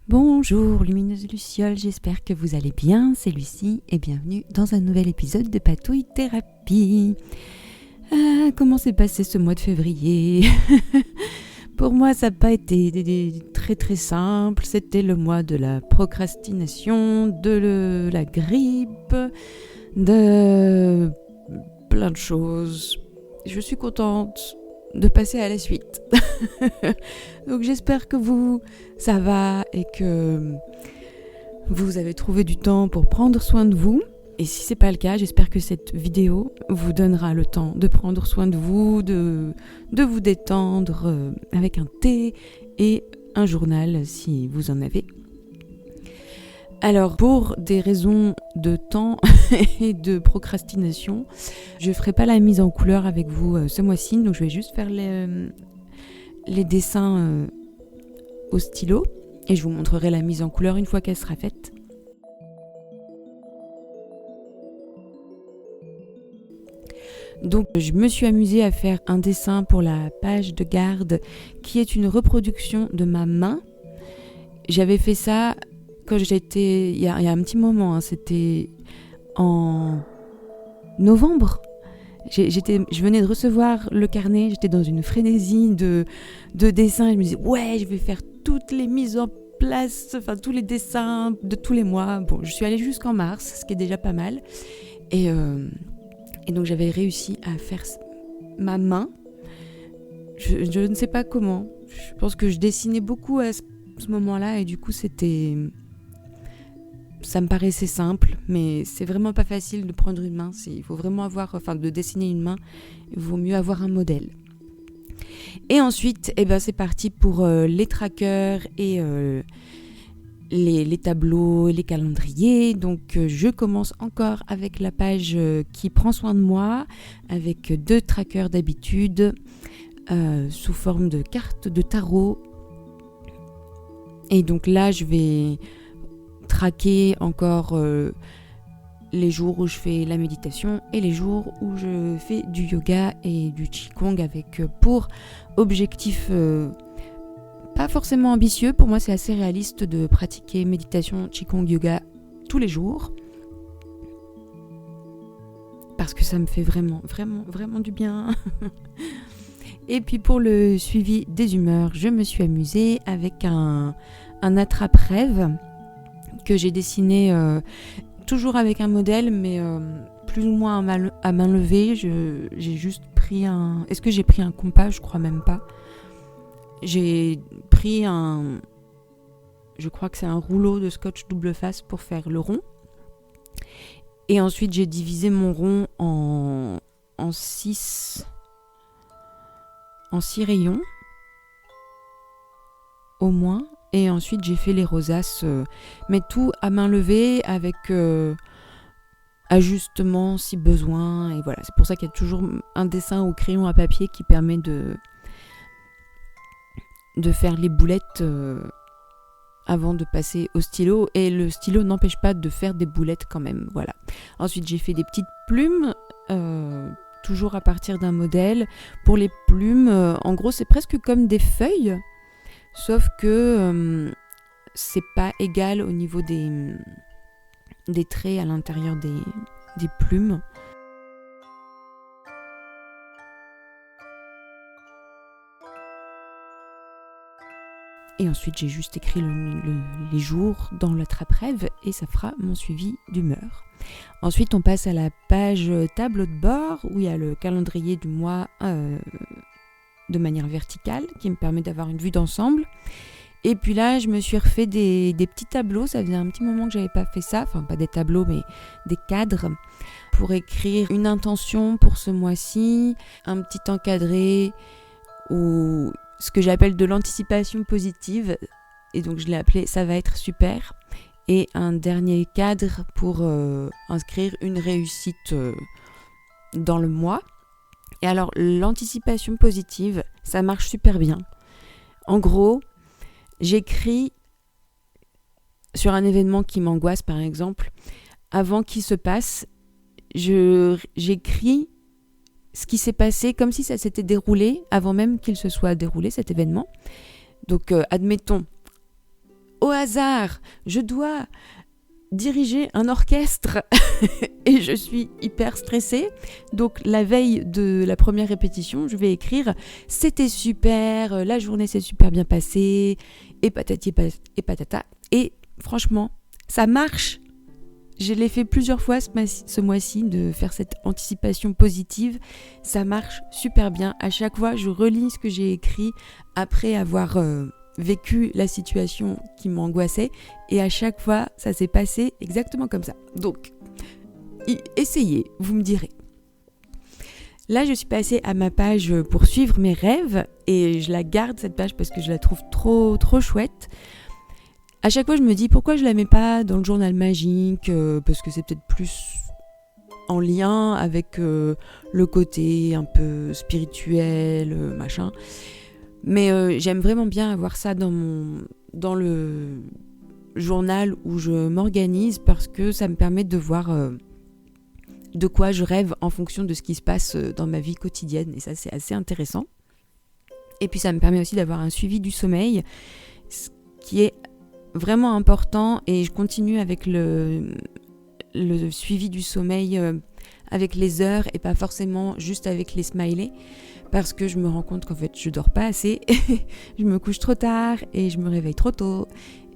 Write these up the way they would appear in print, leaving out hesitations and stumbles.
Bonjour lumineuse Luciole, j'espère que vous allez bien, c'est Lucie et bienvenue dans un nouvel épisode de Patouille Thérapie. Comment s'est passé ce mois de février? Pour moi ça n'a pas été très simple, c'était le mois de la procrastination, de la grippe, de plein de choses. Je suis contente de passer à la suite. Donc j'espère que ça va et que vous avez trouvé du temps pour prendre soin de vous. Et si c'est pas le cas, j'espère que cette vidéo vous donnera le temps de prendre soin de vous, de vous détendre avec un thé et un journal si vous en avez. Alors, pour des raisons de temps et de procrastination, je ne ferai pas la mise en couleur avec vous ce mois-ci, donc je vais juste faire les dessins au stylo et je vous montrerai la mise en couleur une fois qu'elle sera faite. Donc, je me suis amusée à faire un dessin pour la page de garde qui est une reproduction de ma main. J'avais fait ça quand j'étais, il y a un petit moment, c'était en novembre. Je venais de recevoir le carnet, j'étais dans une frénésie de dessin. Je me disais, ouais, je vais faire toutes les mises en place, enfin tous les dessins de tous les mois. Bon, je suis allée jusqu'en mars, ce qui est déjà pas mal. Et donc j'avais réussi à faire ma main. Je ne sais pas comment. Je pense que je dessinais beaucoup à ce moment-là et du coup ça me paraissait simple, mais c'est vraiment pas facile de prendre une main. Il faut vraiment de dessiner une main, il vaut mieux avoir un modèle. Et ensuite, c'est parti pour les trackers et les tableaux et les calendriers. Donc je commence encore avec la page qui prend soin de moi, avec 2 trackers d'habitude, sous forme de cartes de tarot. Et donc là, je vais traquer encore les jours où je fais la méditation et les jours où je fais du yoga et du qigong avec pour objectif pas forcément ambitieux. Pour moi, c'est assez réaliste de pratiquer méditation, qigong, yoga tous les jours parce que ça me fait vraiment du bien. Et puis pour le suivi des humeurs, je me suis amusée avec un attrape-rêve que j'ai dessiné toujours avec un modèle, mais plus ou moins à main levée. J'ai juste pris Est-ce que j'ai pris un compas? Je crois même pas. J'ai pris je crois que c'est un rouleau de scotch double face pour faire le rond. Et ensuite, j'ai divisé mon rond en 6 rayons, au moins. Et ensuite, j'ai fait les rosaces, mais tout à main levée avec ajustement si besoin. Et voilà, c'est pour ça qu'il y a toujours un dessin au crayon à papier qui permet de faire les boulettes avant de passer au stylo. Et le stylo n'empêche pas de faire des boulettes quand même. Voilà. Ensuite, j'ai fait des petites plumes, toujours à partir d'un modèle. Pour les plumes, en gros, c'est presque comme des feuilles. Sauf que c'est pas égal au niveau des traits à l'intérieur des plumes. Et ensuite, j'ai juste écrit les jours dans l'attrape-rêve et ça fera mon suivi d'humeur. Ensuite, on passe à la page tableau de bord où il y a le calendrier du mois de manière verticale qui me permet d'avoir une vue d'ensemble. Et puis là, je me suis refait des petits tableaux. Ça faisait un petit moment que j'avais pas fait ça. Enfin, pas des tableaux, mais des cadres pour écrire une intention pour ce mois-ci, un petit encadré ou ce que j'appelle de l'anticipation positive. Et donc, je l'ai appelé « Ça va être super ». Et un dernier cadre pour inscrire une réussite dans le mois. Et alors, l'anticipation positive, ça marche super bien. En gros, j'écris sur un événement qui m'angoisse, par exemple. Avant qu'il se passe, j'écris ce qui s'est passé comme si ça s'était déroulé avant même qu'il se soit déroulé, cet événement. Donc, admettons, au hasard, je dois diriger un orchestre et je suis hyper stressée. Donc la veille de la première répétition, je vais écrire « C'était super, la journée s'est super bien passée, et patati et patata ». Et franchement, ça marche. Je l'ai fait plusieurs fois ce mois-ci de faire cette anticipation positive. Ça marche super bien. À chaque fois, je relis ce que j'ai écrit après avoir vécu la situation qui m'angoissait. Et à chaque fois, ça s'est passé exactement comme ça. Donc, essayez, vous me direz. Là, je suis passée à ma page pour suivre mes rêves. Et je la garde, cette page, parce que je la trouve trop, trop chouette. À chaque fois, je me dis pourquoi je la mets pas dans le journal magique, parce que c'est peut-être plus en lien avec le côté un peu spirituel, machin. Mais j'aime vraiment bien avoir ça dans le journal où je m'organise parce que ça me permet de voir de quoi je rêve en fonction de ce qui se passe dans ma vie quotidienne. Et ça, c'est assez intéressant. Et puis, ça me permet aussi d'avoir un suivi du sommeil, ce qui est vraiment important, et je continue avec le suivi du sommeil avec les heures et pas forcément juste avec les smileys, parce que je me rends compte qu'en fait je dors pas assez, je me couche trop tard et je me réveille trop tôt,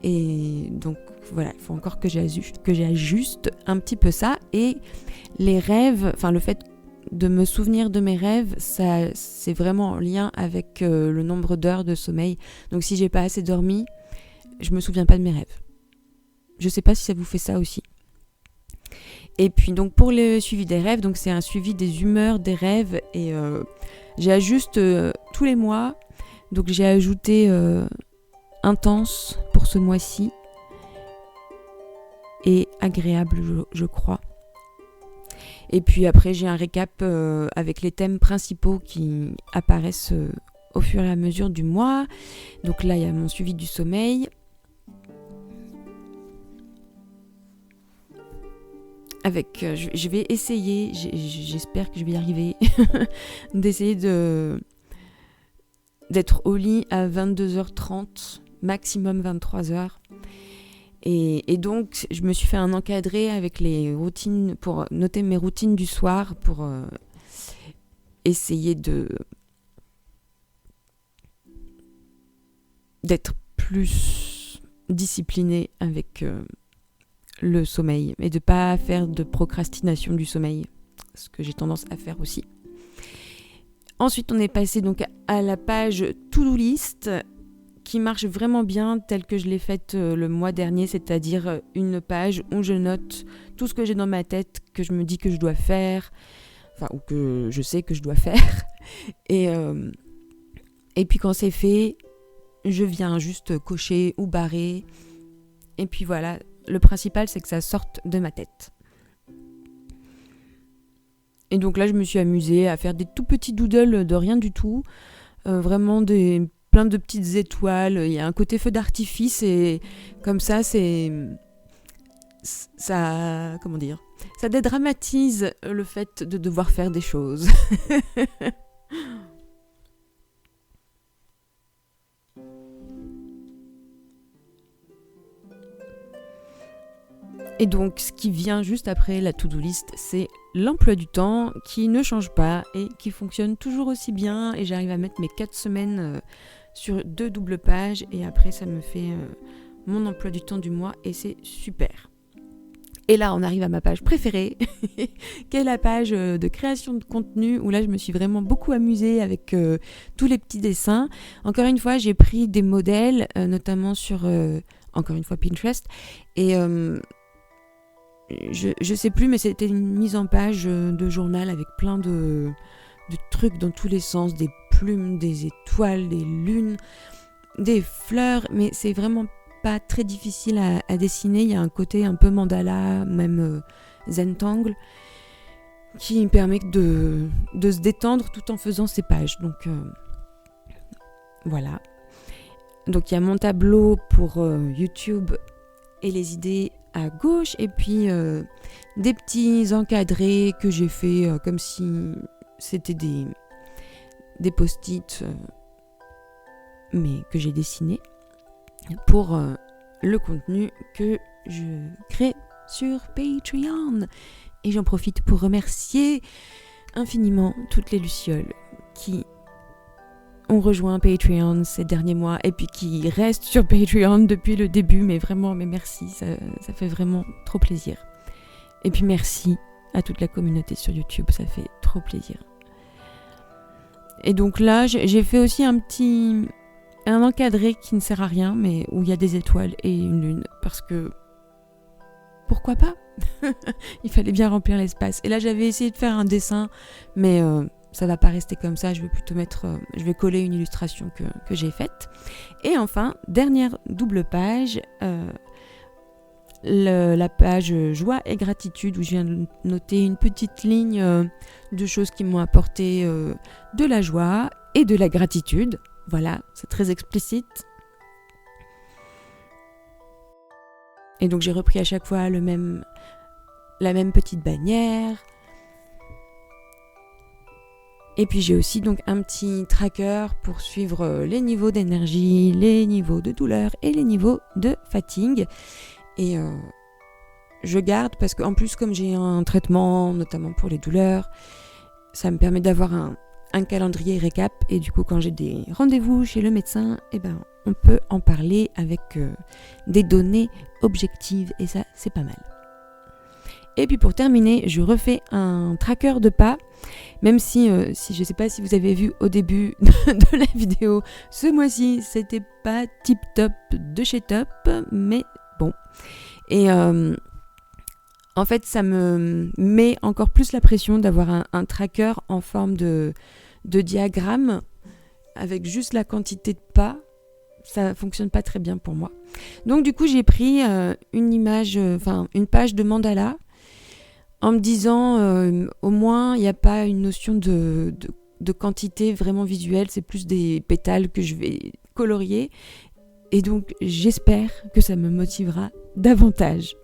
et donc voilà, il faut encore que j'ajuste un petit peu ça. Et les rêves, enfin le fait de me souvenir de mes rêves, ça c'est vraiment en lien avec le nombre d'heures de sommeil. Donc si j'ai pas assez dormi, je me souviens pas de mes rêves. Je sais pas si ça vous fait ça aussi. Et puis donc pour le suivi des rêves, donc c'est un suivi des humeurs des rêves, et j'ajuste tous les mois. Donc j'ai ajouté intense pour ce mois-ci et agréable, je crois. Et puis après j'ai un récap avec les thèmes principaux qui apparaissent au fur et à mesure du mois. Donc là il y a mon suivi du sommeil. Avec, je vais essayer, j'espère que je vais y arriver, d'essayer d'être au lit à 22h30, maximum 23h. Et donc, je me suis fait un encadré avec les routines, pour noter mes routines du soir, pour essayer d'être plus disciplinée avec le sommeil, et de pas faire de procrastination du sommeil, ce que j'ai tendance à faire aussi. Ensuite, on est passé donc à la page to-do list, qui marche vraiment bien telle que je l'ai faite le mois dernier, c'est-à-dire une page où je note tout ce que j'ai dans ma tête, que je me dis que je dois faire, enfin, ou que je sais que je dois faire. Et puis quand c'est fait, je viens juste cocher ou barrer. Et puis voilà, le principal, c'est que ça sorte de ma tête. Et donc là, je me suis amusée à faire des tout petits doodles de rien du tout. Vraiment plein de petites étoiles. Il y a un côté feu d'artifice, et comme ça, ça, comment dire, ça dédramatise le fait de devoir faire des choses. Et donc, ce qui vient juste après la to-do list, c'est l'emploi du temps qui ne change pas et qui fonctionne toujours aussi bien. Et j'arrive à mettre mes 4 semaines sur 2 doubles pages. Et après, ça me fait mon emploi du temps du mois, et c'est super. Et là, on arrive à ma page préférée, qui est la page de création de contenu, où là, je me suis vraiment beaucoup amusée avec tous les petits dessins. Encore une fois, j'ai pris des modèles, notamment sur, encore une fois, Pinterest. Et je sais plus, mais c'était une mise en page de journal avec plein de trucs dans tous les sens, des plumes, des étoiles, des lunes, des fleurs, mais c'est vraiment pas très difficile à dessiner. Il y a un côté un peu mandala, même Zentangle, qui permet de se détendre tout en faisant ces pages. Donc voilà. Donc il y a mon tableau pour YouTube et les idées à gauche, et puis des petits encadrés que j'ai fait comme si c'était des post-it, mais que j'ai dessinés pour le contenu que je crée sur Patreon. Et j'en profite pour remercier infiniment toutes les lucioles qui ont rejoint Patreon ces derniers mois et puis qui restent sur Patreon depuis le début. Mais vraiment, mais merci, ça fait vraiment trop plaisir. Et puis merci à toute la communauté sur YouTube, ça fait trop plaisir. Et donc là, j'ai fait aussi un encadré qui ne sert à rien, mais où il y a des étoiles et une lune, parce que pourquoi pas. Il fallait bien remplir l'espace. Et là, j'avais essayé de faire un dessin, mais ça va pas rester comme ça. Je vais plutôt je vais coller une illustration que j'ai faite. Et enfin, dernière double page, la page joie et gratitude, où je viens de noter une petite ligne de choses qui m'ont apporté de la joie et de la gratitude. Voilà, c'est très explicite. Et donc j'ai repris à chaque fois la même petite bannière. Et puis j'ai aussi donc un petit tracker pour suivre les niveaux d'énergie, les niveaux de douleur et les niveaux de fatigue. Et je garde parce qu'en plus, comme j'ai un traitement, notamment pour les douleurs, ça me permet d'avoir un calendrier récap. Et du coup, quand j'ai des rendez-vous chez le médecin, on peut en parler avec des données objectives. Et ça, c'est pas mal. Et puis pour terminer, je refais un tracker de pas. Même si je ne sais pas si vous avez vu au début de la vidéo, ce mois-ci, c'était pas tip top de chez top, mais bon. Et en fait, ça me met encore plus la pression d'avoir un tracker en forme de diagramme avec juste la quantité de pas. Ça fonctionne pas très bien pour moi. Donc du coup, j'ai pris une page de mandala en me disant au moins il n'y a pas une notion de quantité vraiment visuelle, c'est plus des pétales que je vais colorier. Et donc, j'espère que ça me motivera davantage.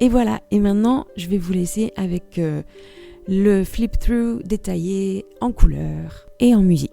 Et voilà, et maintenant, je vais vous laisser avec le flip-through détaillé en couleurs et en musique.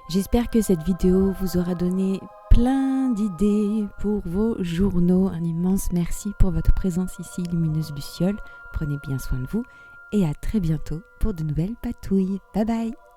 J'espère que cette vidéo vous aura donné plein d'idées pour vos journaux. Un immense merci pour votre présence ici, Lumineuse Luciole. Prenez bien soin de vous et à très bientôt pour de nouvelles patouilles. Bye bye!